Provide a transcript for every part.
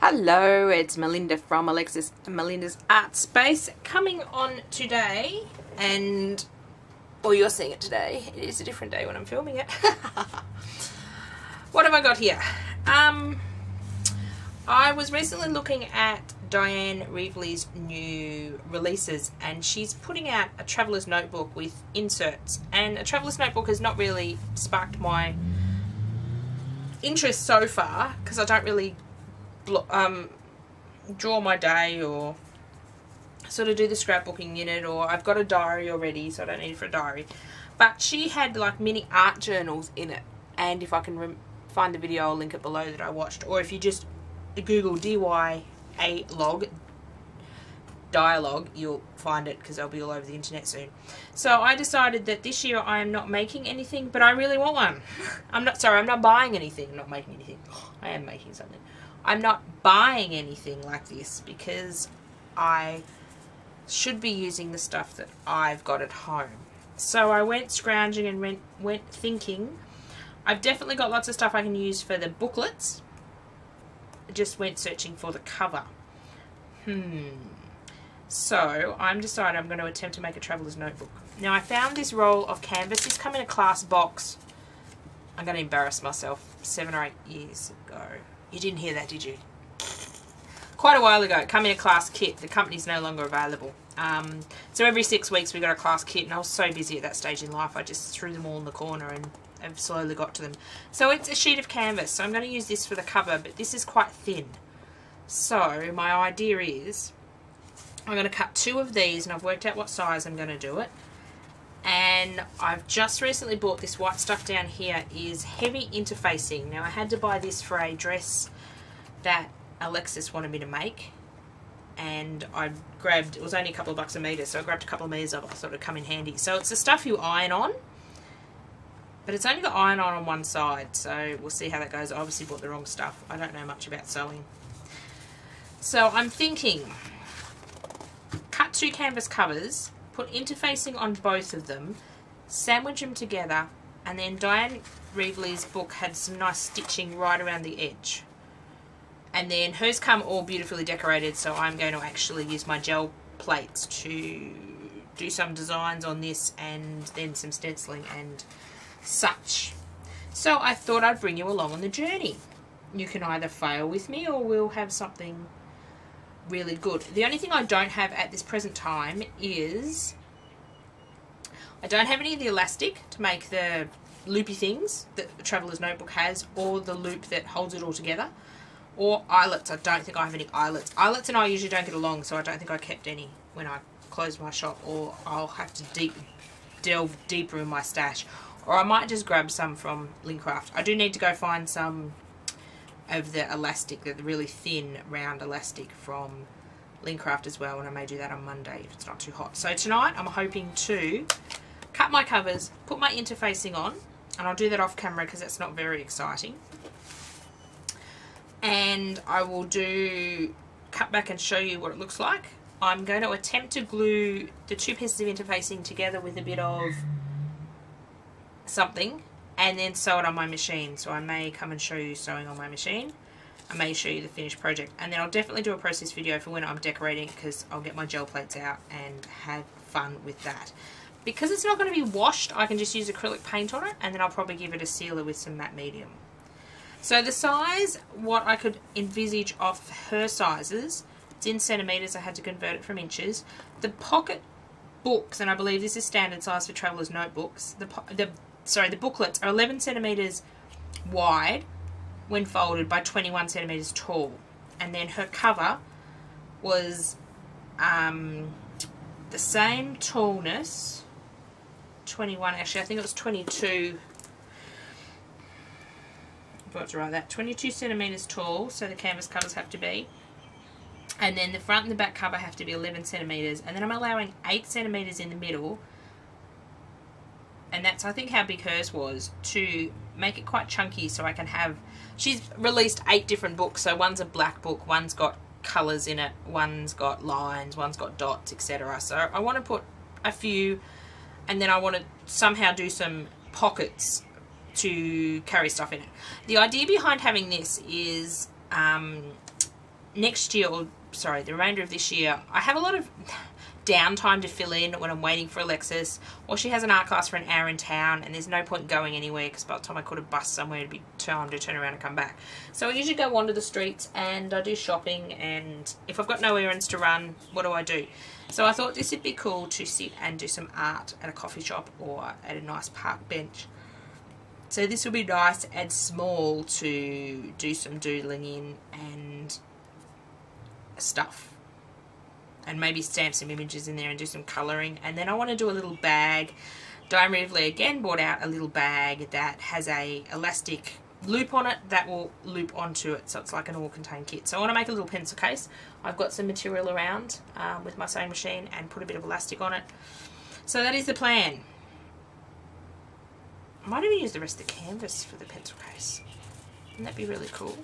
Hello, it's Melinda from Alexis and Melinda's Art Space coming on today, and you're seeing it today. It is a different day when I'm filming it. What have I got here? I was recently looking at Dyan Revely's new releases, and she's putting out a traveller's notebook with inserts, and a traveller's notebook has not really sparked my interest so far because I don't really draw my day or sort of do the scrapbooking in it, or I've got a diary already so I don't need it for a diary. But she had like mini art journals in it, and if I can find the video I'll link it below that I watched, or if you just Google Dyalog, you'll find it because they'll be all over the internet soon. So I decided that this year I am not making anything, but I really want one. I'm not buying anything. I'm not making anything. I am making something. I'm not buying anything like this because I should be using the stuff that I've got at home. So I went scrounging and went thinking. I've definitely got lots of stuff I can use for the booklets. I just went searching for the cover. So I'm decided I'm going to attempt to make a traveller's notebook. Now I found this roll of canvas. This came in a class box. I'm going to embarrass myself. 7 or 8 years ago. You didn't hear that, did you? Quite a while ago, it came in a class kit. The company's no longer available. So every 6 weeks we got a class kit, and I was so busy at that stage in life I just threw them all in the corner and I've slowly got to them. So it's a sheet of canvas, so I'm going to use this for the cover, but this is quite thin. So my idea is I'm going to cut 2 of these, and I've worked out what size I'm going to do it. And I've just recently bought this white stuff down here, is heavy interfacing. Now I had to buy this for a dress that Alexis wanted me to make, and I grabbed, it was only a couple of bucks a metre, so I grabbed a couple of metres of it. I thought it'd come in handy. So it's the stuff you iron on, but it's only got iron on one side, so we'll see how that goes. I obviously bought the wrong stuff. I don't know much about sewing. So I'm thinking, cut 2 canvas covers, put interfacing on both of them, sandwich them together, and then Dyan Revely's book had some nice stitching right around the edge. And then hers come all beautifully decorated, so I'm going to actually use my gel plates to do some designs on this, and then some stenciling and such. So I thought I'd bring you along on the journey. You can either fail with me or we'll have something really good. The only thing I don't have at this present time is I don't have any of the elastic to make the loopy things that the Traveller's Notebook has, or the loop that holds it all together, or eyelets. I don't think I have any eyelets. Eyelets and I usually don't get along, so I don't think I kept any when I closed my shop, or I'll have to delve deeper in my stash, or I might just grab some from Lincraft. I do need to go find some of the elastic, the really thin round elastic from Lincraft as well, and I may do that on Monday if it's not too hot. So tonight I'm hoping to cut my covers, put my interfacing on, and I'll do that off camera because that's not very exciting, and I will cut back and show you what it looks like. I'm going to attempt to glue the 2 pieces of interfacing together with a bit of something, and then sew it on my machine. So I may come and show you sewing on my machine. I may show you the finished project, and then I'll definitely do a process video for when I'm decorating, because I'll get my gel plates out and have fun with that. Because it's not going to be washed, I can just use acrylic paint on it, and then I'll probably give it a sealer with some matte medium. So the size, what I could envisage of her sizes, it's in centimetres. I had to convert it from inches. The pocket books, and I believe this is standard size for Traveller's Notebooks, the booklets are 11 centimetres wide when folded by 21 centimetres tall, and then her cover was the same tallness, 21, actually I think it was 22, I forgot to write that, 22 centimetres tall, so the canvas covers have to be, and then the front and the back cover have to be 11 centimetres, and then I'm allowing 8 centimetres in the middle. And that's, I think, how big hers was, to make it quite chunky so I can have... She's released 8 different books. So one's a black book, one's got colours in it, one's got lines, one's got dots, etc. So I want to put a few, and then I want to somehow do some pockets to carry stuff in it. The idea behind having this is next year, or sorry, the remainder of this year, I have a lot of downtime to fill in when I'm waiting for Alexis, or she has an art class for an hour in town and there's no point going anywhere because by the time I could have bus somewhere it'd be time to turn around and come back. So I usually go wander the streets and I do shopping, and if I've got no errands to run, what do? So I thought this would be cool to sit and do some art at a coffee shop or at a nice park bench. So this will be nice and small to do some doodling in and stuff. And maybe stamp some images in there and do some colouring. And then I want to do a little bag. Revely again bought out a little bag that has a elastic loop on it that will loop onto it, so it's like an all-contained kit. So I want to make a little pencil case. I've got some material around with my sewing machine and put a bit of elastic on it. So that is the plan. I might even use the rest of the canvas for the pencil case. Wouldn't that be really cool?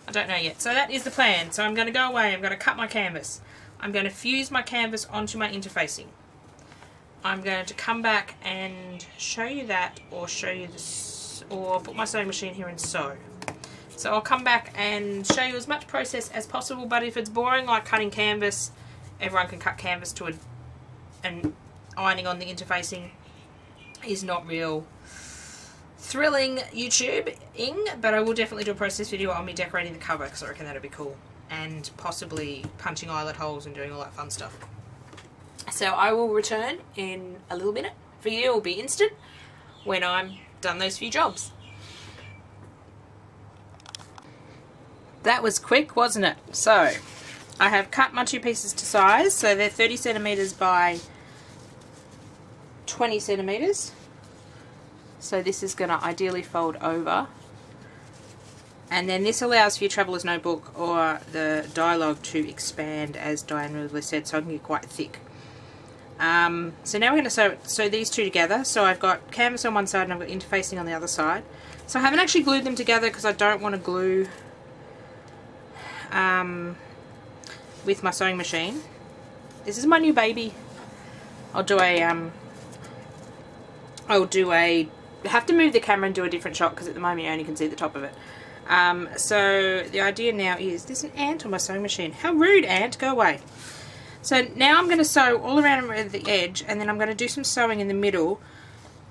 I don't know yet. So that is the plan. So I'm going to go away. I'm going to cut my canvas. I'm going to fuse my canvas onto my interfacing. I'm going to come back and show you that, or show you this, or put my sewing machine here and sew. So I'll come back and show you as much process as possible, but if it's boring like cutting canvas, everyone can cut canvas to and ironing on the interfacing is not real thrilling YouTube-ing, but I will definitely do a process video on me decorating the cover because I reckon that'll be cool, and possibly punching eyelet holes and doing all that fun stuff. So I will return in a little minute. For you, it will be instant when I'm done those few jobs. That was quick, wasn't it? So I have cut my two pieces to size, so they're 30 centimeters by 20 centimeters. So this is going to ideally fold over, and then this allows for your traveller's notebook or the Dyalog to expand, as Dyan really said, so I can get quite thick. So now we're going to sew these two together. So I've got canvas on one side and I've got interfacing on the other side. So I haven't actually glued them together because I don't want to glue with my sewing machine. This is my new baby. I'll do a have to move the camera and do a different shot because at the moment you only can see the top of it. So the idea now is, there's an ant on my sewing machine. How rude, ant, go away. So now I'm going to sew all around the edge, and then I'm going to do some sewing in the middle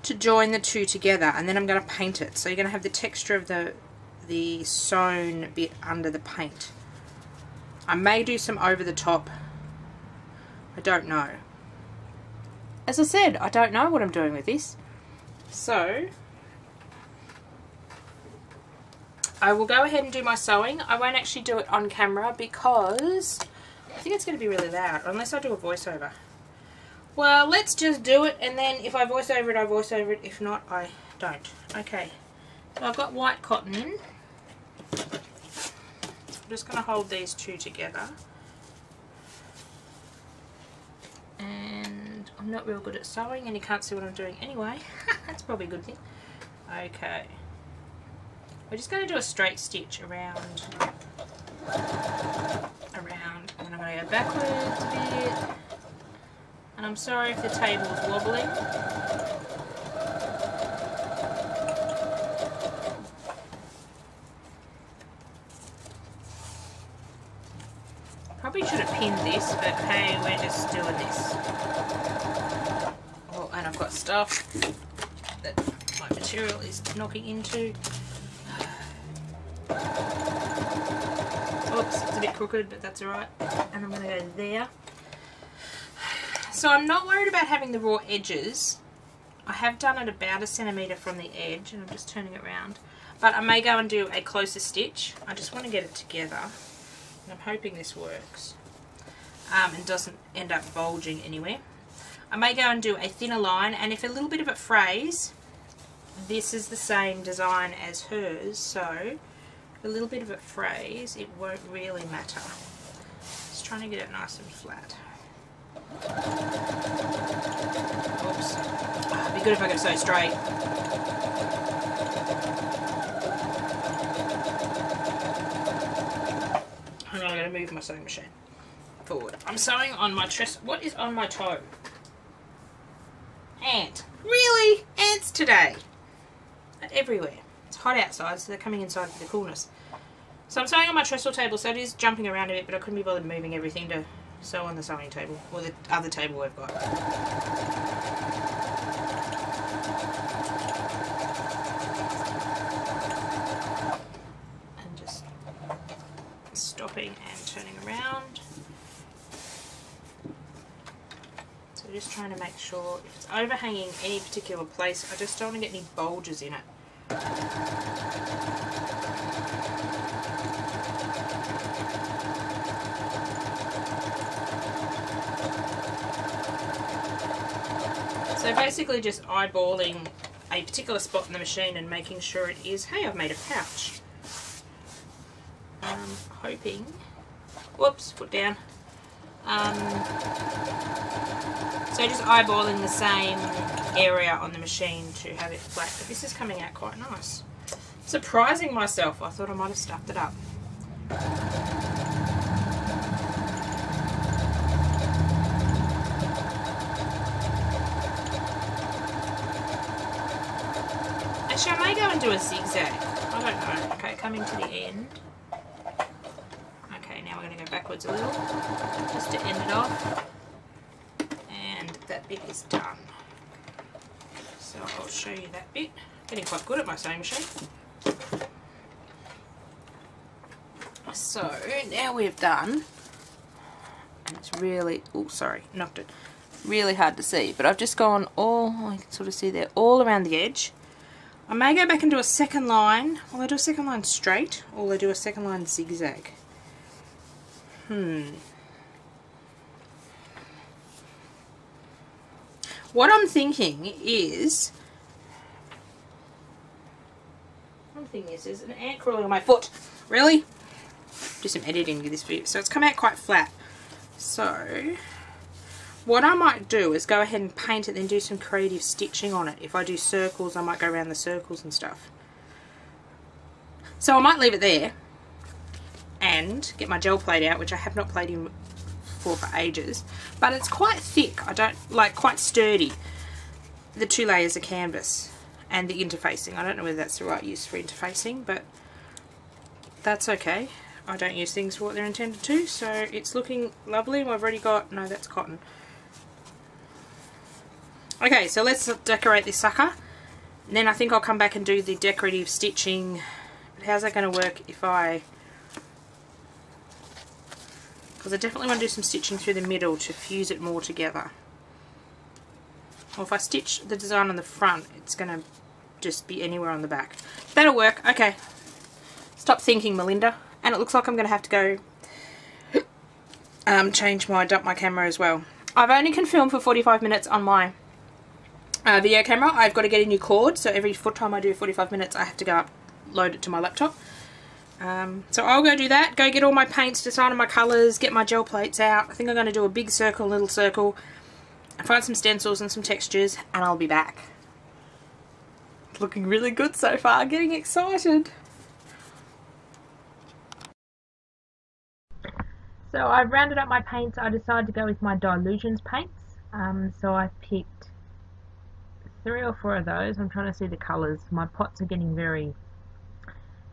to join the two together, and then I'm going to paint it. So you're going to have the texture of the sewn bit under the paint. I may do some over the top. I don't know. As I said, I don't know what I'm doing with this. So I will go ahead and do my sewing. I won't actually do it on camera because I think it's going to be really loud, unless I do a voiceover. Well, let's just do it, and then if I voice over it, I voice over it. If not, I don't. Okay, so I've got white cotton. I'm just going to hold these two together. And I'm not real good at sewing, and you can't see what I'm doing anyway. That's probably a good thing. Okay. We're just going to do a straight stitch around, and then I'm going to go backwards a bit. And I'm sorry if the table's wobbling. Probably should have pinned this, but hey, we're just doing this. Oh, and I've got stuff that my material is knocking into. Oops, it's a bit crooked, but that's alright. And I'm going to go there. So I'm not worried about having the raw edges. I have done it about 1 centimetre from the edge, and I'm just turning it around. But I may go and do a closer stitch. I just want to get it together. And I'm hoping this works. And doesn't end up bulging anywhere. I may go and do a thinner line, and if a little bit of it frays, this is the same design as hers, so a little bit of it frays, it won't really matter. Just trying to get it nice and flat. Oops. Oh, it'd be good if I could sew straight. Hang on, I'm going to move my sewing machine forward. I'm sewing on my chest. What is on my toe? Ant. Really? Ants today? Everywhere. It's hot outside, so they're coming inside for the coolness. So I'm sewing on my trestle table, so it is jumping around a bit, but I couldn't be bothered moving everything to sew on the sewing table, or the other table we've got. And just stopping and turning around. So just trying to make sure if it's overhanging any particular place, I just don't want to get any bulges in it. So basically just eyeballing a particular spot in the machine and making sure it is, hey, I've made a pouch. Hoping, whoops, put down. So just eyeballing the same area on the machine to have it flat, but this is coming out quite nice. Surprising myself, I thought I might have stuffed it up. Actually, I may go and do a zigzag. I don't know. Okay, coming to the end. Okay, now we're going to go backwards a little, just to end it off. And that bit is done. So I'll show you that bit. Getting quite good at my sewing machine. So now we've done, and it's really, oh sorry, knocked it. Really hard to see, but I've just gone all, I can sort of see there, all around the edge. I may go back and do a second line. Will I do a second line straight, or will I do a second line zigzag? What I'm thinking is, there's an ant crawling on my foot. Really? Do some editing with this video. So it's come out quite flat. So what I might do is go ahead and paint it, then do some creative stitching on it. If I do circles, I might go around the circles and stuff. So I might leave it there and get my gel plate out, which I have not played in for ages. But it's quite thick. I don't like, quite sturdy. The 2 layers of canvas and the interfacing. I don't know whether that's the right use for interfacing, but that's okay. I don't use things for what they're intended to, so it's looking lovely. I've already got, no, that's cotton. Okay, so let's decorate this sucker. And then I think I'll come back and do the decorative stitching. But how's that going to work if I... Because I definitely want to do some stitching through the middle to fuse it more together. Or if I stitch the design on the front, it's going to just be anywhere on the back. That'll work. Okay. Stop thinking, Melinda. And it looks like I'm going to have to go dump my camera as well. I've only can film for 45 minutes on my video camera. I've got to get a new cord, so every time I do 45 minutes I have to go upload it to my laptop. So I'll go do that, go get all my paints, decide on my colours, get my gel plates out. I think I'm going to do a big circle, little circle, find some stencils and some textures, and I'll be back. It's looking really good so far, getting excited. So I've rounded up my paints. I decided to go with my Delusions Paints. So I picked 3 or 4 of those. I'm trying to see the colours. My pots are getting very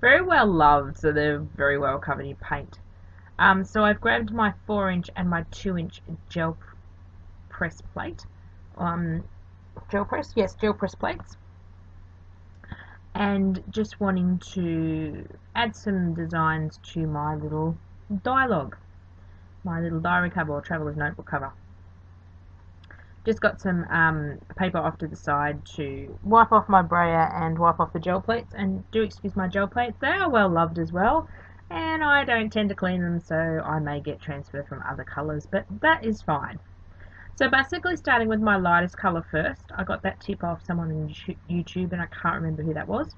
well loved, so they're very well covered in paint. So I've grabbed my 4-inch and my 2-inch gel press plate. Gel press plates. And just wanting to add some designs to my little Dyalog. My little diary cover or traveller's notebook cover. Just got some paper off to the side to wipe off my brayer and wipe off the gel plates. And do excuse my gel plates, they are well loved as well. And I don't tend to clean them, so I may get transfer from other colours, but that is fine. So basically starting with my lightest colour first. I got that tip off someone on YouTube and I can't remember who that was.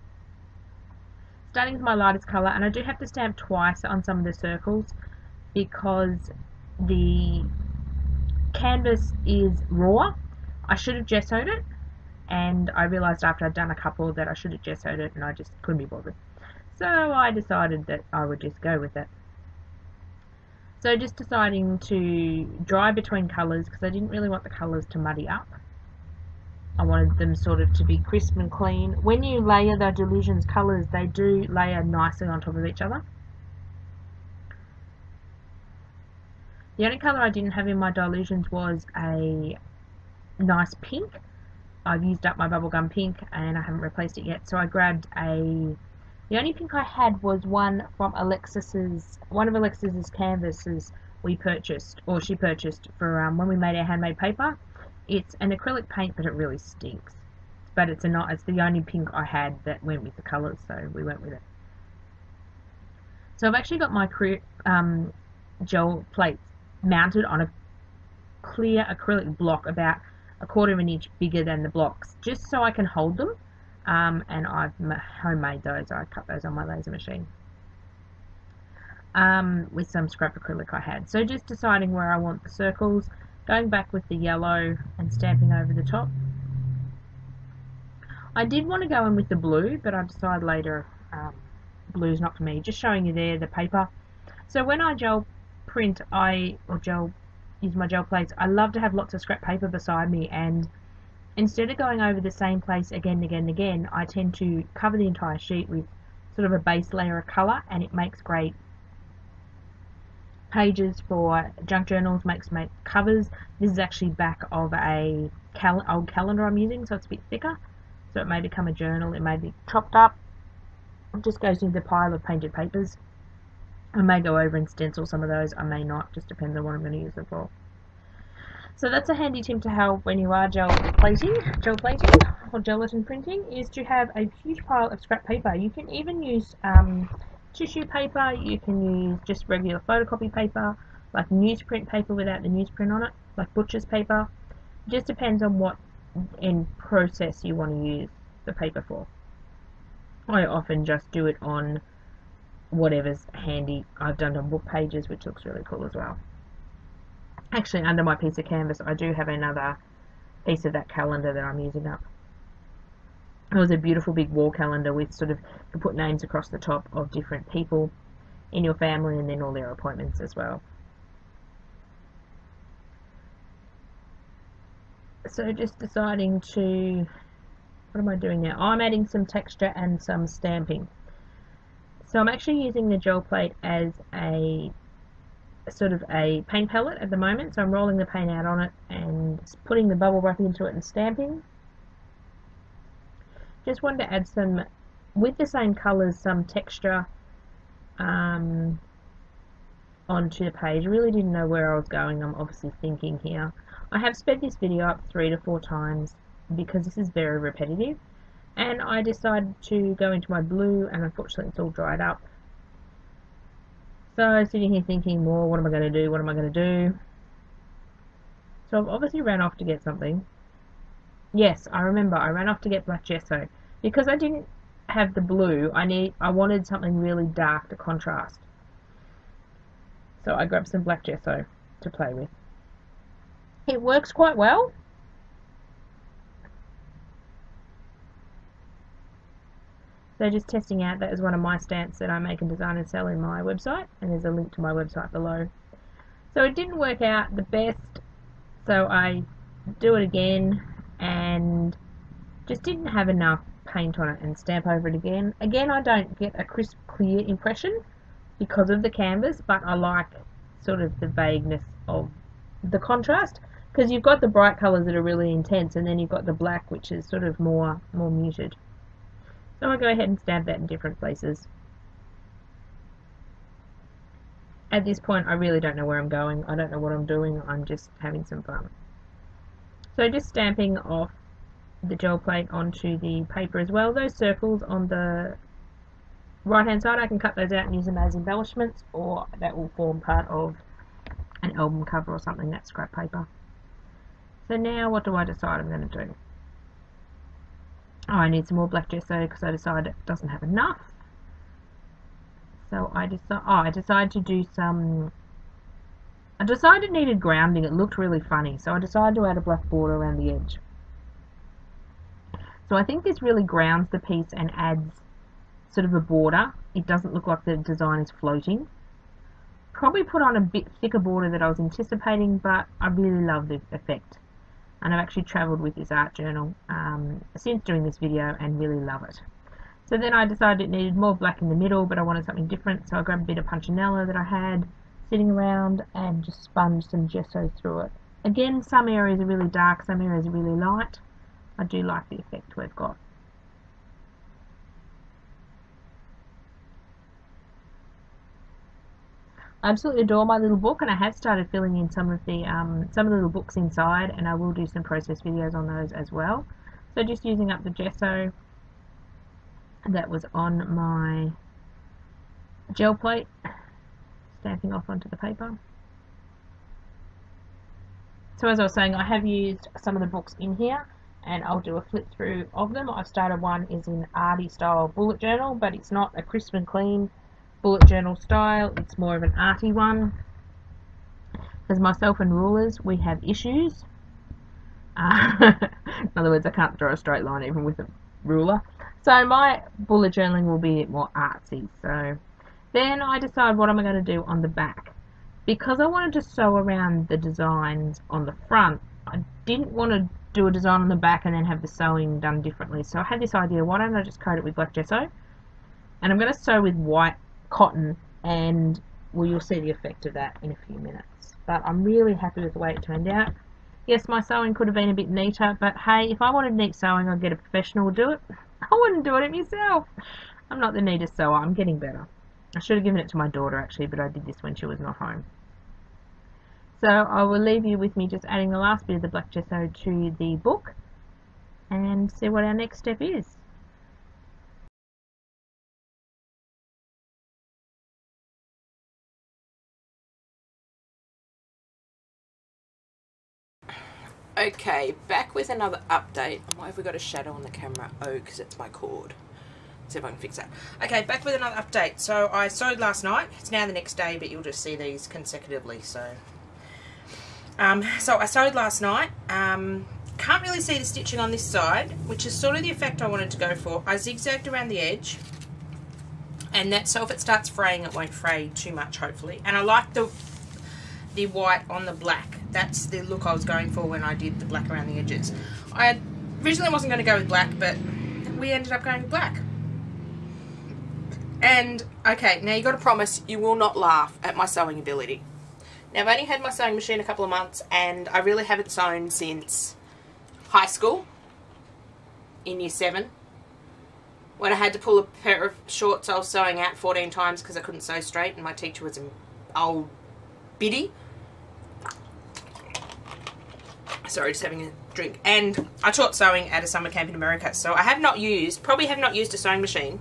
Starting with my lightest colour, and I do have to stamp twice on some of the circles because the canvas is raw. I should have gessoed it, and I realised after I'd done a couple that I should have gessoed it and I just couldn't be bothered. So I decided that I would just go with it. So just deciding to dry between colours because I didn't really want the colours to muddy up. I wanted them sort of to be crisp and clean. When you layer the Delusions colours, they do layer nicely on top of each other. The only colour I didn't have in my Delusions was a nice pink. I've used up my bubblegum pink and I haven't replaced it yet, so I grabbed the only pink I had was one from one of Alexis's canvases we purchased, or she purchased for when we made our handmade paper. It's an acrylic paint, but it really stinks. But it's the only pink I had that went with the colours, so we went with it. So I've actually got my gel plates mounted on a clear acrylic block about 1/4 of an inch bigger than the blocks, just so I can hold them. And I've homemade those. I cut those on my laser machine with some scrap acrylic I had. So just deciding where I want the circles, going back with the yellow and stamping over the top. I did want to go in with the blue, but I decided later blue's not for me. Just showing you there the paper. So when I gel print, use my gel plates, I love to have lots of scrap paper beside me, and instead of going over the same place again and again and again, I tend to cover the entire sheet with sort of a base layer of colour, and it makes great pages for junk journals, makes covers. This is actually back of a old calendar I'm using, so it's a bit thicker, so it may become a journal, it may be chopped up. It just goes into the pile of painted papers. I may go over and stencil some of those, I may not, just depends on what I'm going to use it for. So that's a handy tip to help when you are gel plating or gelatin printing, is to have a huge pile of scrap paper. You can even use tissue paper, you can use just regular photocopy paper, like newsprint paper without the newsprint on it, like butcher's paper. It just depends on what end process you want to use the paper for. I often just do it on whatever's handy. I've done it on book pages, which looks really cool as well. Actually, under my piece of canvas, I do have another piece of that calendar that I'm using up. It was a beautiful big wall calendar with you can put names across the top of different people in your family, and then all their appointments as well. So just deciding to, what am I doing now? I'm adding some texture and some stamping. So I'm actually using the gel plate as a sort of a paint palette at the moment, so I'm rolling the paint out on it and putting the bubble wrap into it and stamping. Just wanted to add some, with the same colours, some texture onto the page. Really didn't know where I was going. I'm obviously thinking here. I have sped this video up 3 to 4 times because this is very repetitive, and I decided to go into my blue, and unfortunately it's all dried up. So sitting here thinking more, what am I going to do, what am I going to do? So I've obviously ran off to get something. Yes, I remember, I ran off to get black gesso. Because I didn't have the blue, I wanted something really dark to contrast. So I grabbed some black gesso to play with. It works quite well. So just testing out, that is one of my stamps that I make and design and sell in my website, and there's a link to my website below. So it didn't work out the best, so I do it again and just didn't have enough paint on it and stamp over it again. Again, I don't get a crisp, clear impression because of the canvas, but I like sort of the vagueness of the contrast, because you've got the bright colours that are really intense, and then you've got the black, which is sort of more muted. So I'll go ahead and stamp that in different places. At this point, I really don't know where I'm going. I don't know what I'm doing. I'm just having some fun. So just stamping off the gel plate onto the paper as well. Those circles on the right hand side, I can cut those out and use them as embellishments, or that will form part of an album cover or something, that's scrap paper. So now what do I decide I'm going to do? Oh, I need some more black gesso because I decided it doesn't have enough. So I decided to do some, I decided it needed grounding. It looked really funny, so I decided to add a Bluff Border around the edge. So I think this really grounds the piece and adds sort of a border. It doesn't look like the design is floating. Probably put on a bit thicker border than I was anticipating, but I really love the effect. And I've actually travelled with this art journal since doing this video and really love it. So then I decided it needed more black in the middle, but I wanted something different, so I grabbed a bit of punchinella that I had, sitting around and just sponged some gesso through it. Again, some areas are really dark, some areas are really light. I do like the effect we've got. I absolutely adore my little book, and I have started filling in some of the little books inside, and I will do some process videos on those as well. So just using up the gesso that was on my gel plate, stamping off onto the paper. So as I was saying, I have used some of the books in here, and I'll do a flip through of them. I've started one is in arty style bullet journal, but it's not a crisp and clean bullet journal style, it's more of an arty one. Because myself and rulers, we have issues. In other words, I can't draw a straight line even with a ruler. So my bullet journaling will be a bit more artsy. So then I decide what am I going to do on the back. Because I wanted to sew around the designs on the front, I didn't want to do a design on the back and then have the sewing done differently. So I had this idea, why don't I just coat it with black gesso? And I'm going to sew with white cotton, and well, you'll see the effect of that in a few minutes. But I'm really happy with the way it turned out. Yes, my sewing could have been a bit neater, but hey, if I wanted neat sewing, I'd get a professional to do it. I wouldn't do it myself. I'm not the neatest sewer, I'm getting better. I should have given it to my daughter actually, but I did this when she was not home. So I will leave you with me just adding the last bit of the black gesso to the book and see what our next step is. Okay, back with another update. Why have we got a shadow on the camera? Oh, because it's my cord. Let's see if I can fix that. Okay, back with another update. So I sewed last night. It's now the next day, but you'll just see these consecutively. So I sewed last night. Can't really see the stitching on this side, which is sort of the effect I wanted to go for. I zigzagged around the edge, and that, so if it starts fraying, it won't fray too much, hopefully. And I like the white on the black. That's the look I was going for when I did the black around the edges. I originally wasn't going to go with black, but we ended up going with black. And okay, now you got to promise you will not laugh at my sewing ability. Now I've only had my sewing machine a couple of months, and I really haven't sewn since high school in year 7, when I had to pull a pair of shorts I was sewing out 14 times because I couldn't sew straight, and my teacher was an old biddy. Sorry, just having a drink. And I taught sewing at a summer camp in America, so I have not used, probably have not used a sewing machine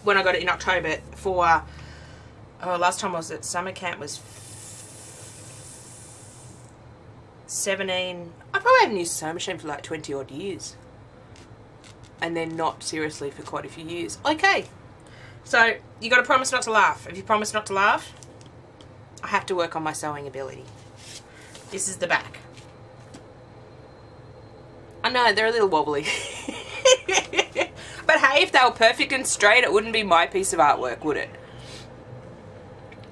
when I got it in October for, last time I was at summer camp was 17, I probably haven't used a sewing machine for like 20 odd years. And then not seriously for quite a few years. Okay, so you got to promise not to laugh. If you promise not to laugh, I have to work on my sewing ability. This is the back. I know, they're a little wobbly. But hey, if they were perfect and straight, it wouldn't be my piece of artwork, would it?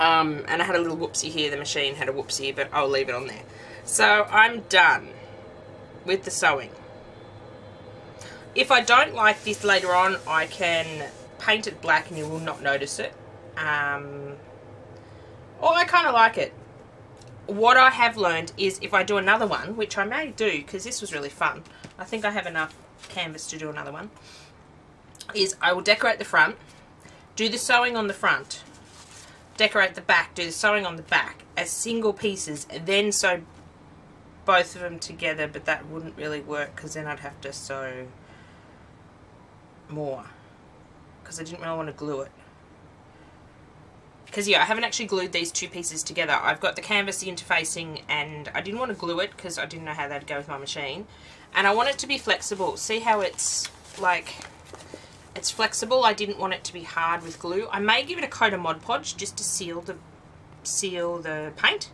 And I had a little whoopsie here. The machine had a whoopsie, but I'll leave it on there. So I'm done with the sewing. If I don't like this later on, I can paint it black and you will not notice it. Or I kind of like it. What I have learned is if I do another one, which I may do because this was really fun, I think I have enough canvas to do another one, is I will decorate the front, do the sewing on the front, decorate the back, do the sewing on the back as single pieces, and then sew both of them together, but that wouldn't really work because then I'd have to sew more because I didn't really want to glue it. Because yeah, I haven't actually glued these two pieces together. I've got the canvas, the interfacing, and I didn't want to glue it because I didn't know how that'd go with my machine. And I want it to be flexible. See how it's like, it's flexible. I didn't want it to be hard with glue. I may give it a coat of Mod Podge just to seal the paint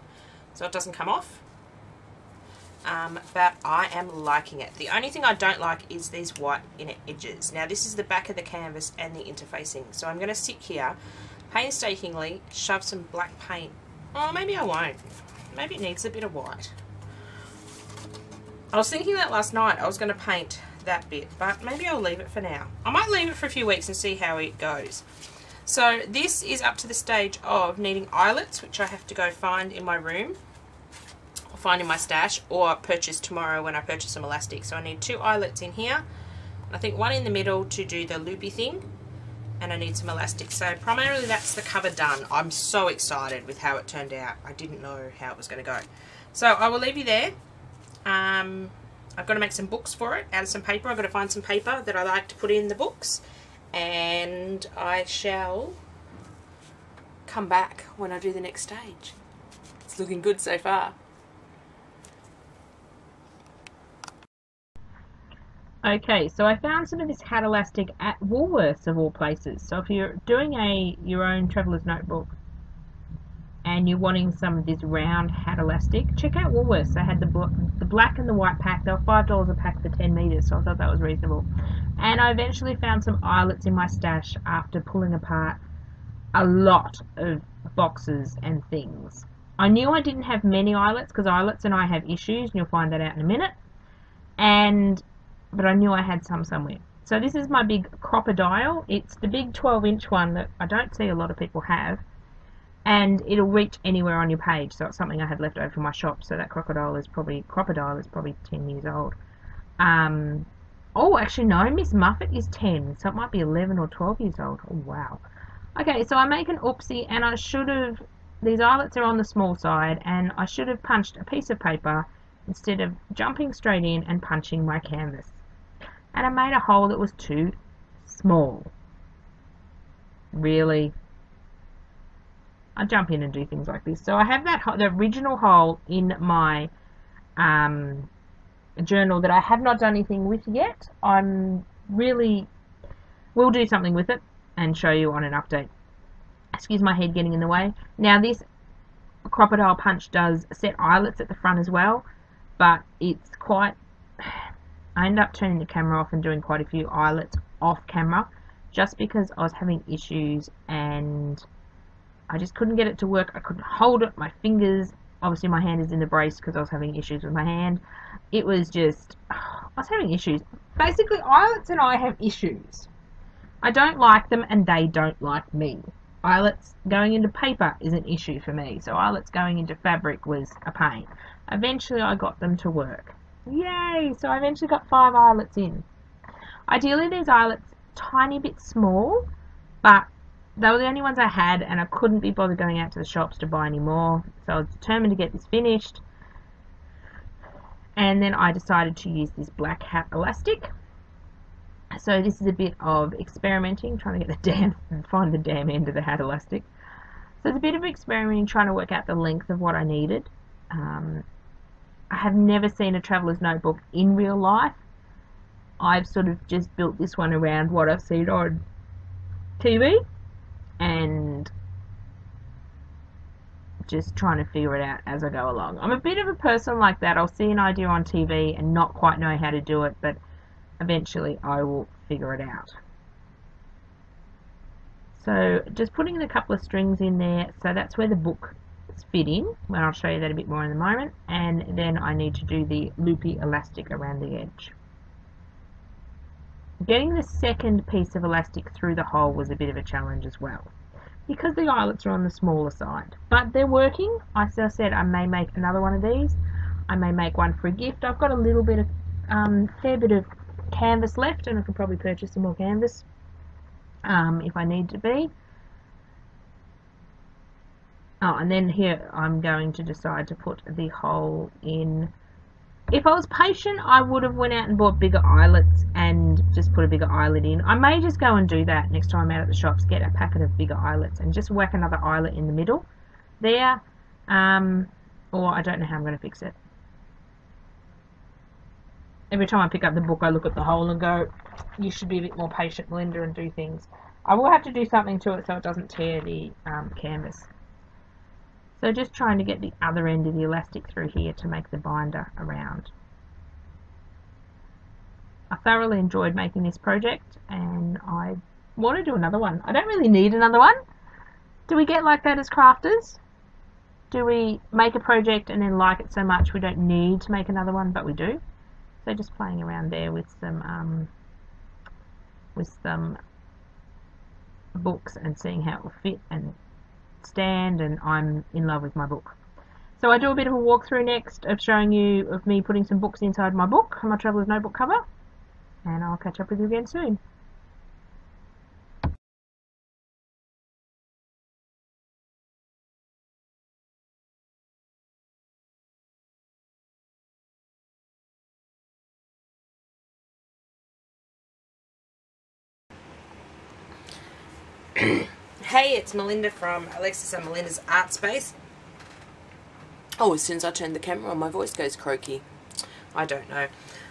so it doesn't come off. But I am liking it. The only thing I don't like is these white inner edges. Now this is the back of the canvas and the interfacing. So I'm going to sit here, painstakingly shove some black paint. Oh, maybe I won't. Maybe it needs a bit of white. I was thinking that last night I was going to paint that bit, but maybe I'll leave it for now. I might leave it for a few weeks and see how it goes. So this is up to the stage of needing eyelets, which I have to go find in my room, or find in my stash, or purchase tomorrow when I purchase some elastic. So I need 2 eyelets in here, and I think 1 in the middle to do the loopy thing, and I need some elastic. So primarily that's the cover done. I'm so excited with how it turned out. I didn't know how it was going to go. So I will leave you there. I've got to make some books for it out of some paper. I've got to find some paper that I like to put in the books, and I shall come back when I do the next stage. It's looking good so far. Okay, so I found some of this hat elastic at Woolworths of all places. So if you're doing your own traveller's notebook and you're wanting some of this round hat elastic, check out Woolworths. They had the black and the white pack. They were $5 a pack for 10 meters, so I thought that was reasonable. And I eventually found some eyelets in my stash after pulling apart a lot of boxes and things. I knew I didn't have many eyelets because eyelets and I have issues, and you'll find that out in a minute. But I knew I had some somewhere. So this is my big crocodile. It's the big 12-inch one that I don't see a lot of people have, and it'll reach anywhere on your page. So it's something I had left over from my shop. So that crocodile is probably 10 years old. Oh, actually no, Miss Muffet is 10, so it might be 11 or 12 years old. Oh wow. Okay, so I make an oopsie, and I should have. These eyelets are on the small side, and I should have punched a piece of paper instead of jumping straight in and punching my canvas. And I made a hole that was too small. Really? I jump in and do things like this. So I have the original hole in my journal that I have not done anything with yet. Will do something with it and show you on an update. Excuse my head getting in the way. Now this crocodile punch does set eyelets at the front as well, but it's quite... I ended up turning the camera off and doing quite a few eyelets off camera just because I was having issues and I just couldn't get it to work. I couldn't hold it, my fingers, obviously my hand is in the brace because I was having issues with my hand. It was just, I was having issues. Basically, eyelets and I have issues. I don't like them and they don't like me. Eyelets going into paper is an issue for me, so eyelets going into fabric was a pain. Eventually I got them to work. Yay! So I eventually got 5 eyelets in. Ideally these eyelets tiny bit small, but they were the only ones I had and I couldn't be bothered going out to the shops to buy any more, so I was determined to get this finished. And then I decided to use this black hat elastic. So this is a bit of experimenting, trying to get find the damn end of the hat elastic. So it's a bit of experimenting, trying to work out the length of what I needed. I have never seen a traveller's notebook in real life. I've sort of just built this one around what I've seen on TV and just trying to figure it out as I go along. I'm a bit of a person like that. I'll see an idea on TV and not quite know how to do it, but eventually I will figure it out. So just putting a couple of strings in there, so that's where the book fit in, and I'll show you that a bit more in a moment. And then I need to do the loopy elastic around the edge. Getting the second piece of elastic through the hole was a bit of a challenge as well, because the eyelets are on the smaller side, but they're working. As I said, I may make another one of these. I may make one for a gift. I've got a little bit of fair bit of canvas left, and I could probably purchase some more canvas if I need to be. Oh, and then here I'm going to decide to put the hole in. If I was patient, I would have went out and bought bigger eyelets and just put a bigger eyelet in. I may just go and do that next time I'm out at the shops, get a packet of bigger eyelets and just whack another eyelet in the middle there. Or I don't know how I'm going to fix it. Every time I pick up the book, I look at the hole and go, you should be a bit more patient, Melinda, and do things. I will have to do something to it so it doesn't tear the canvas. So just trying to get the other end of the elastic through here to make the binder around. I thoroughly enjoyed making this project and I want to do another one. I don't really need another one. Do we get like that as crafters? Do we make a project and then like it so much we don't need to make another one, but we do? So just playing around there with some books and seeing how it will fit and stand, and I'm in love with my book. So I do a bit of a walkthrough next of showing you of me putting some books inside my book, my Traveller's Notebook cover, and I'll catch up with you again soon. Hey, it's Melinda from Alexis and Melinda's Art Space. Oh, as soon as I turn the camera on, my voice goes croaky. I don't know.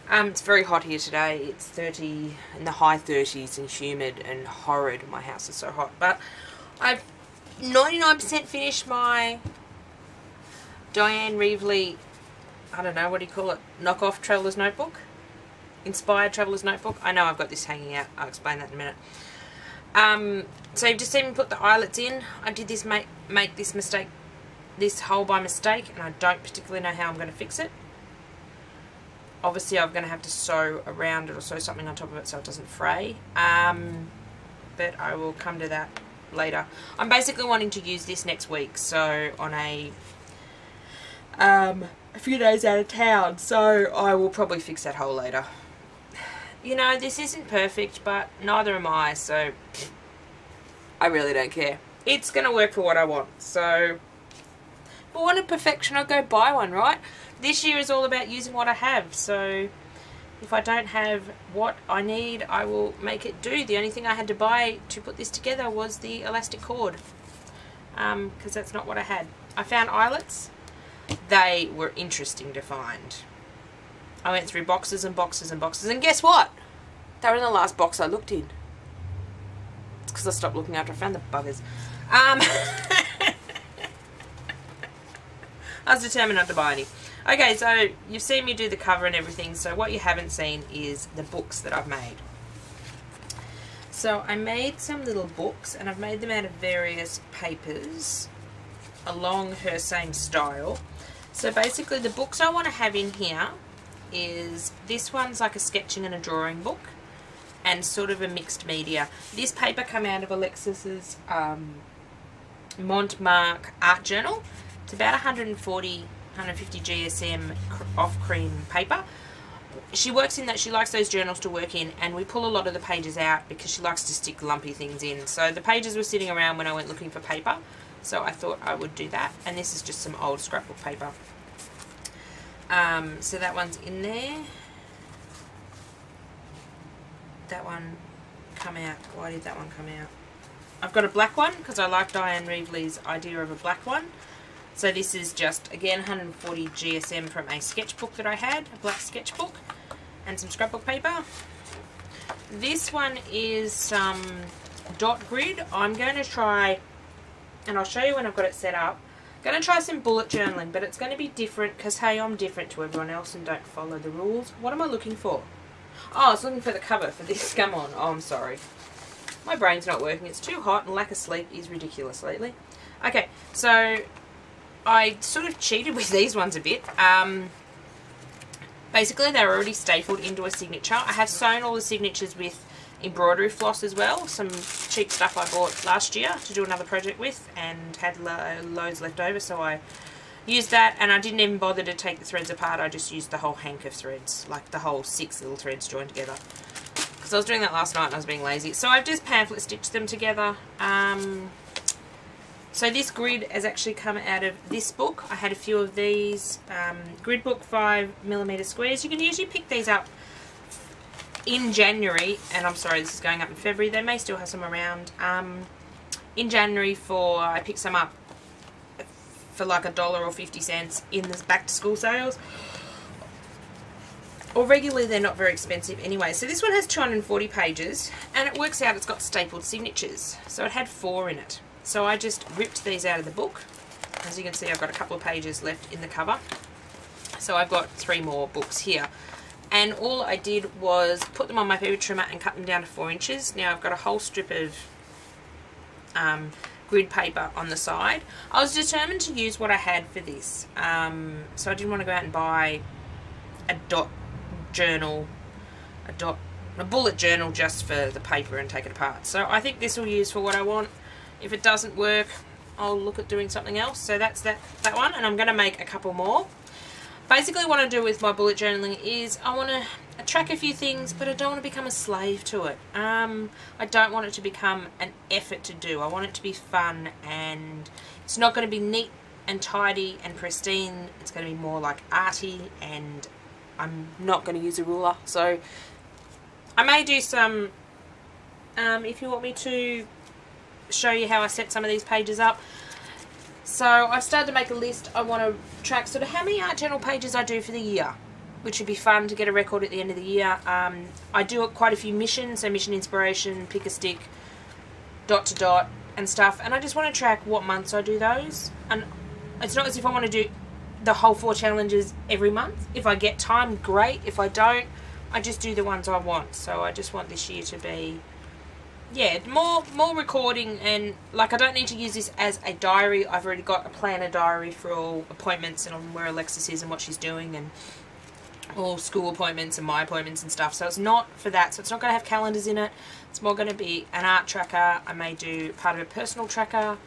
It's very hot here today. It's 30, in the high 30s, and humid and horrid. My house is so hot. But I've 99% finished my Dyan Revely, I don't know, what do you call it? Knockoff Traveller's Notebook? Inspired Traveller's Notebook? I know I've got this hanging out. I'll explain that in a minute. So you've just seen me put the eyelets in. I did this make this mistake, this hole by mistake, and I don't particularly know how I'm going to fix it. Obviously I'm going to have to sew around it or sew something on top of it so it doesn't fray. But I will come to that later. I'm basically wanting to use this next week, so on a few days out of town, so I will probably fix that hole later. You know, this isn't perfect, but neither am I, so I really don't care. It's going to work for what I want, so if I wanted perfection, I'd go buy one, right? This year is all about using what I have, so if I don't have what I need, I will make it do. The only thing I had to buy to put this together was the elastic cord, because that's not what I had. I found eyelets. They were interesting to find. I went through boxes and boxes and boxes, and guess what? They were in the last box I looked in. It's because I stopped looking after I found the buggers. I was determined not to buy any. Okay, so you've seen me do the cover and everything, so what you haven't seen is the books that I've made. So I made some little books, and I've made them out of various papers along her same style. So basically the books I want to have in here is, this one's like a sketching and a drawing book, and sort of a mixed media. This paper came out of Alexis's Montmartre art journal. It's about 150 GSM off cream paper. She works in that, she likes those journals to work in, and we pull a lot of the pages out because she likes to stick lumpy things in. So the pages were sitting around when I went looking for paper, so I thought I would do that. And this is just some old scrapbook paper. So that one's in there. That one come out. Why did that one come out? I've got a black one because I like Dyan Revely's idea of a black one. So this is just, again, 140 GSM from a sketchbook that I had, a black sketchbook, and some scrapbook paper. This one is some dot grid. I'm going to try, and I'll show you when I've got it set up, I'm going to try some bullet journaling, but it's going to be different because, hey, I'm different to everyone else and don't follow the rules. What am I looking for? Oh, I was looking for the cover for this. Come on. Oh, I'm sorry. My brain's not working. It's too hot, and lack of sleep is ridiculous lately. Okay, so I sort of cheated with these ones a bit. Basically, they're already stapled into a signature. I have sewn all the signatures with embroidery floss as well. Some cheap stuff I bought last year to do another project with, and had loads left over, so I used that, and I didn't even bother to take the threads apart. I just used the whole hank of threads, like the whole 6 little threads joined together, because I was doing that last night and I was being lazy. So I've just pamphlet stitched them together. So this grid has actually come out of this book. I had a few of these. Grid book 5mm squares. You can usually pick these up in January, and I'm sorry, this is going up in February. They may still have some around. In January I picked some up for like $1 or 50 cents in the back to school sales. Or regularly they're not very expensive anyway. So this one has 240 pages, and it works out it's got stapled signatures. So it had 4 in it. So I just ripped these out of the book. As you can see, I've got a couple of pages left in the cover. So I've got 3 more books here. And all I did was put them on my paper trimmer and cut them down to 4 inches. Now I've got a whole strip of grid paper on the side. I was determined to use what I had for this. So I didn't want to go out and buy a dot journal, a dot, a bullet journal just for the paper and take it apart. So I think this will use for what I want. If it doesn't work, I'll look at doing something else. So that's that one, and I'm going to make a couple more. Basically what I do with my bullet journaling is I want to track a few things, but I don't want to become a slave to it. I don't want it to become an effort to do. I want it to be fun, and it's not going to be neat and tidy and pristine. It's going to be more like arty, and I'm not going to use a ruler. So I may do some, if you want me to show you how I set some of these pages up. So I've started to make a list. I want to track sort of how many art journal pages I do for the year, which would be fun to get a record at the end of the year. I do quite a few missions, so mission inspiration, pick a stick, dot to dot and stuff, and I just want to track what months I do those. And it's not as if I want to do the whole 4 challenges every month. If I get time, great. If I don't, I just do the ones I want. So I just want this year to be, yeah, more recording, and like I don't need to use this as a diary. I've already got a planner diary for all appointments and on where Alexis is and what she's doing, and all school appointments and my appointments and stuff. So it's not for that. So it's not going to have calendars in it. It's more going to be an art tracker. I may do part of a personal tracker,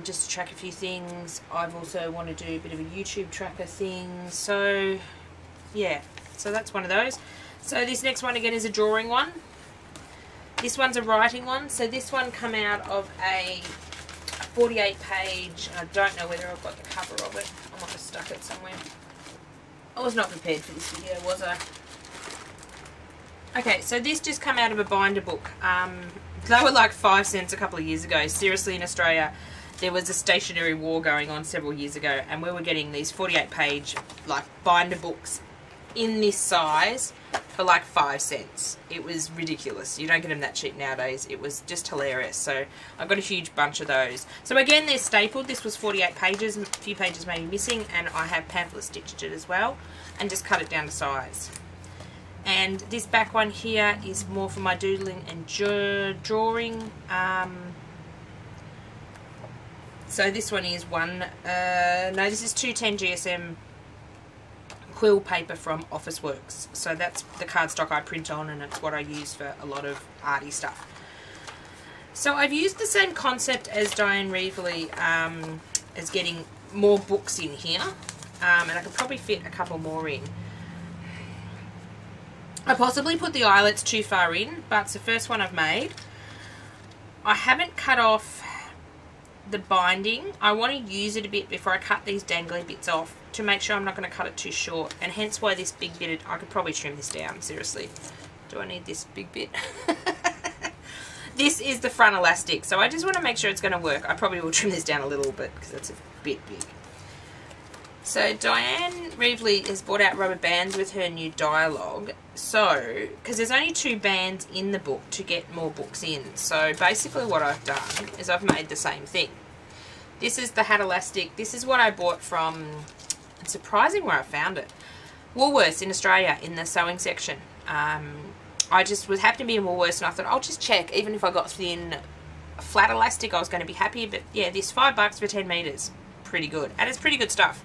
just to track a few things. I've also want to do a bit of a YouTube tracker thing. So yeah, so that's one of those. So this next one again is a drawing one. This one's a writing one. So this one come out of a 48 page. I don't know whether I've got the cover of it. I might have stuck it somewhere. I was not prepared for this video, was I? Okay, so this just come out of a binder book. They were like 5 cents a couple of years ago. Seriously, in Australia, there was a stationery war going on several years ago, and we were getting these 48 page like binder books in this size for like 5 cents. It was ridiculous. You don't get them that cheap nowadays. It was just hilarious. So I've got a huge bunch of those. So again, they're stapled. This was 48 pages, a few pages may be missing, and I have pamphlet stitched it as well and just cut it down to size. And this back one here is more for my doodling and drawing. So this one is this is 210 GSM quill paper from Officeworks. So that's the cardstock I print on, and it's what I use for a lot of arty stuff. So I've used the same concept as Dyan Revely, as getting more books in here, and I could probably fit a couple more in. I possibly put the eyelets too far in, but it's the first one I've made. I haven't cut off the binding. I want to use it a bit before I cut these dangly bits off to make sure I'm not going to cut it too short, and hence why this big bit, I could probably trim this down, seriously. Do I need this big bit? This is the front elastic, so I just want to make sure it's going to work. I probably will trim this down a little bit because that's a bit big. So Dyan Revely has brought out rubber bands with her new Dyalog. So, because there's only 2 bands in the book to get more books in. So basically what I've done is I've made the same thing. This is the hat elastic. This is what I bought from, it's surprising where I found it, Woolworths in Australia, in the sewing section. I just was happened to be in Woolworths, and I thought I'll just check. Even if I got thin flat elastic, I was going to be happy. But yeah, this $5 for 10 meters, pretty good, and it's pretty good stuff.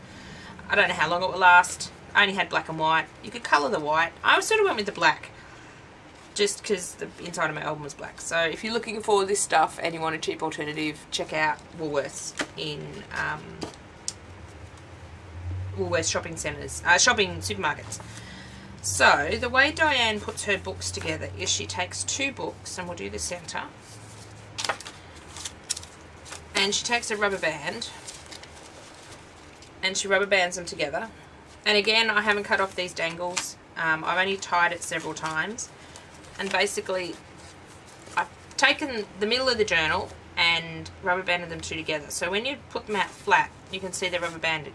I don't know how long it will last. I only had black and white. You could colour the white. I sort of went with the black, just because the inside of my album was black. So if you're looking for this stuff and you want a cheap alternative, check out Woolworths in Woolworths shopping centres, shopping supermarkets. So the way Dyan puts her books together is she takes 2 books, and we'll do the centre, and she takes a rubber band and she rubber bands them together. And again, I haven't cut off these dangles. I've only tied it several times, and basically I've taken the middle of the journal and rubber banded them 2 together. So when you put them out flat, you can see they're rubber banded.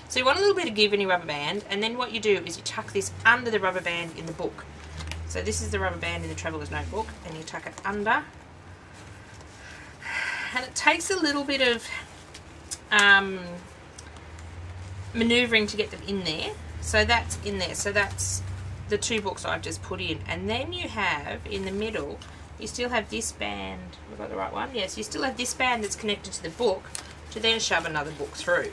So you want a little bit of give in your rubber band, and then what you do is you tuck this under the rubber band in the book. So this is the rubber band in the Traveller's Notebook, and you tuck it under. And it takes a little bit of manoeuvring to get them in there. So that's in there. So that's the 2 books I've just put in. And then you have, in the middle, you still have this band. Have I got the right one? Yes, you still have this band that's connected to the book to then shove another book through.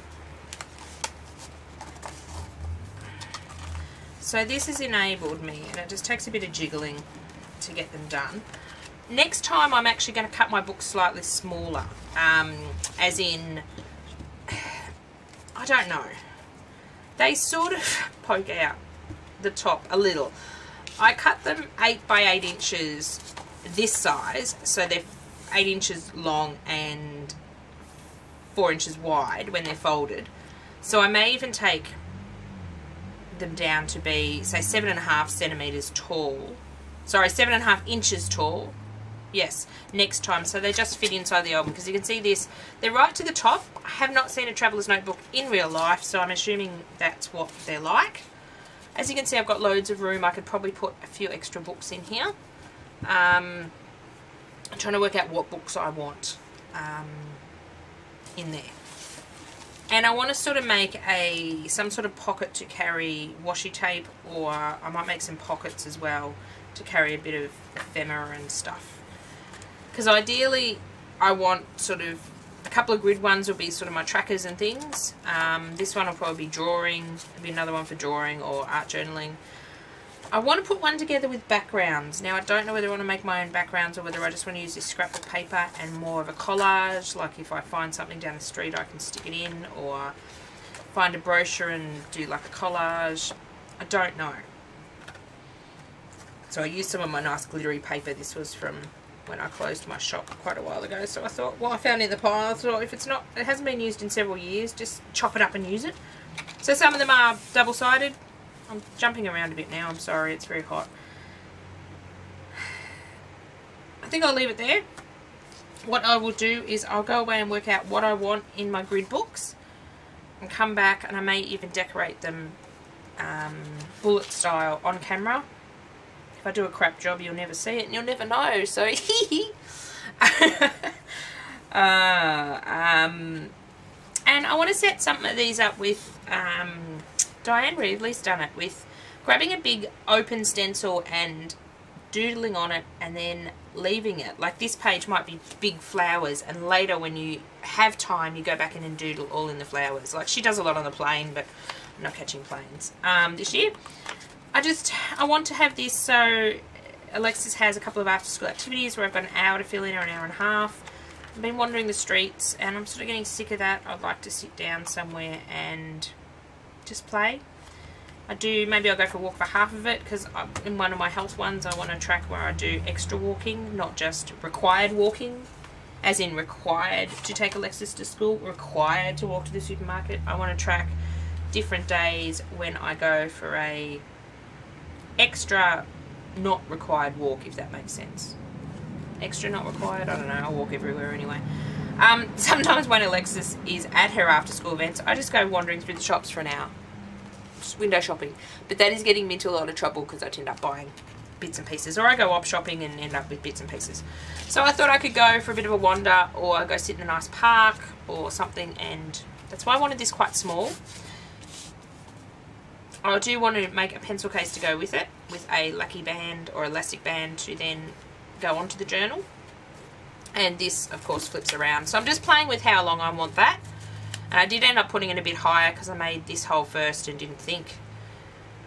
So this has enabled me, and it just takes a bit of jiggling to get them done. Next time I'm actually going to cut my book slightly smaller, as in, I don't know, they sort of poke out the top a little. I cut them 8 by 8 inches this size, so they're 8 inches long and 4 inches wide when they're folded. So I may even take them down to be, say, 7.5 centimeters tall. Sorry, 7.5 inches tall. Yes, next time. So they just fit inside the album, because you can see this. They're right to the top. I have not seen a traveller's notebook in real life, so I'm assuming that's what they're like. As you can see, I've got loads of room. I could probably put a few extra books in here. I'm trying to work out what books I want in there. And I want to sort of make some sort of pocket to carry washi tape, or I might make some pockets as well to carry a bit of ephemera and stuff. Because ideally I want sort of a couple of grid ones will be sort of my trackers and things. This one will probably be drawing, there'll be another one for drawing or art journaling. I want to put one together with backgrounds. Now I don't know whether I want to make my own backgrounds or whether I just want to use this scrap of paper and more of a collage, like if I find something down the street I can stick it in, or find a brochure and do like a collage. I don't know. So I used some of my nice glittery paper. This was from when I closed my shop quite a while ago. So I thought, well, I found it in the pile. I thought if it's not, it hasn't been used in several years, just chop it up and use it. So some of them are double-sided. I'm jumping around a bit now, I'm sorry, it's very hot. I think I'll leave it there. What I will do is I'll go away and work out what I want in my grid books and come back, and I may even decorate them bullet style on camera. If I do a crap job, you'll never see it and you'll never know, so and I want to set some of these up with Dyan Revely's done it with grabbing a big open stencil and doodling on it and then leaving it. Like this page might be big flowers, and later when you have time you go back in and doodle all in the flowers. Like she does a lot on the plane, but I'm not catching planes this year. I want to have this, so Alexis has a couple of after school activities where I've got an hour to fill in, or an hour and a half. I've been wandering the streets and I'm sort of getting sick of that. I'd like to sit down somewhere and just play. Maybe I'll go for a walk for half of it, because in one of my health ones I want to track where I do extra walking, not just required walking, as in required to take Alexis to school, required to walk to the supermarket. I want to track different days when I go for a extra not required walk, if that makes sense. Extra not required, I don't know, I'll walk everywhere anyway. Sometimes when Alexis is at her after school events, I just go wandering through the shops for an hour. Just window shopping. But that is getting me into a lot of trouble because I end up buying bits and pieces. Or I go op shopping and end up with bits and pieces. So I thought I could go for a bit of a wander, or go sit in a nice park or something, and that's why I wanted this quite small. I do want to make a pencil case to go with it, with a lucky band or elastic band to then go onto the journal. And this of course flips around, so I'm just playing with how long I want that. And I did end up putting it a bit higher because I made this hole first and didn't think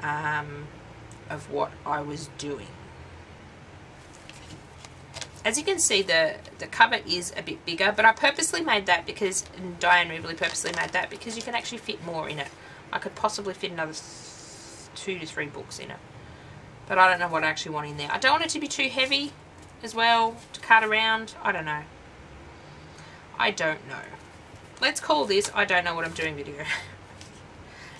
of what I was doing. As you can see, the cover is a bit bigger, but I purposely made that because, and Dyan Revely purposely made that because you can actually fit more in it. I could possibly fit another 2 to 3 books in it, but I don't know what I actually want in there. I don't want it to be too heavy as well to cart around. I don't know. Let's call this I don't know what I'm doing video.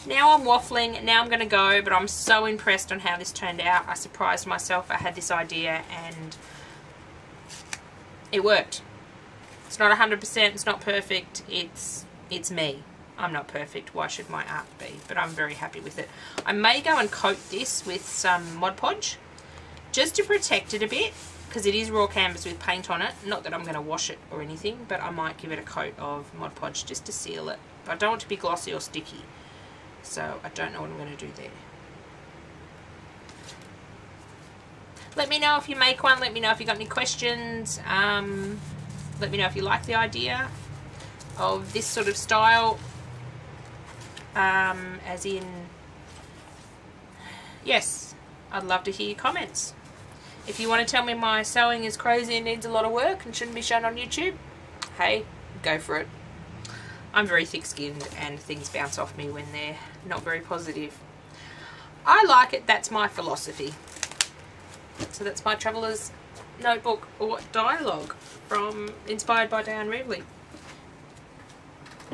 Now I'm waffling. Now I'm going to go, but I'm so impressed on how this turned out. I surprised myself. I had this idea and it worked. It's not 100%. It's not perfect. It's me. I'm not perfect. Why should my art be? But I'm very happy with it. I may go and coat this with some Mod Podge just to protect it a bit, because it is raw canvas with paint on it. Not that I'm going to wash it or anything, but I might give it a coat of Mod Podge just to seal it. But I don't want it to be glossy or sticky, so I don't know what I'm going to do there. Let me know if you make one. Let me know if you got any questions. Let me know if you like the idea of this sort of style, as in yes, I'd love to hear your comments. If you want to tell me my sewing is crazy and needs a lot of work and shouldn't be shown on YouTube, hey, go for it. I'm very thick-skinned and things bounce off me when they're not very positive. I like it, that's my philosophy. So that's my traveller's notebook or dialogue inspired by Dyan Revely.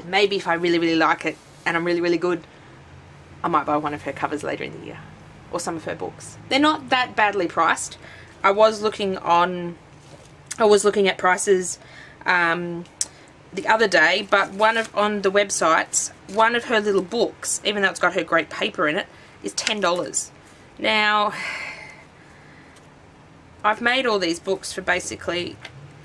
Maybe if I really like it and I'm really good, I might buy one of her covers later in the year, or some of her books. They're not that badly priced. I was looking at prices the other day, but on the websites, one of her little books, even though it's got her great paper in it, is $10. Now, I've made all these books for basically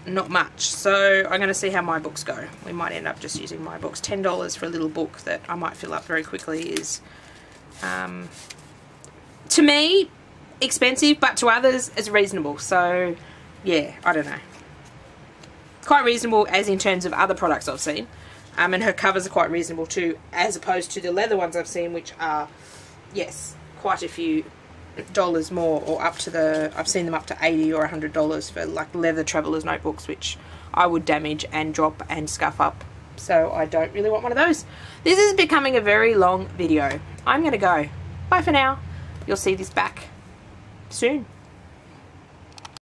not much, so I'm going to see how my books go. We might end up just using my books. $10 for a little book that I might fill up very quickly is, to me, expensive, but to others, it's reasonable. So, yeah, I don't know. Quite reasonable as in terms of other products I've seen. And her covers are quite reasonable too, as opposed to the leather ones I've seen, which are, yes, quite a few dollars more, or up to I've seen them up to $80 or $100 for like leather traveller's notebooks, which I would damage and drop and scuff up. So I don't really want one of those. This is becoming a very long video. I'm going to go. Bye for now. You'll see this back soon.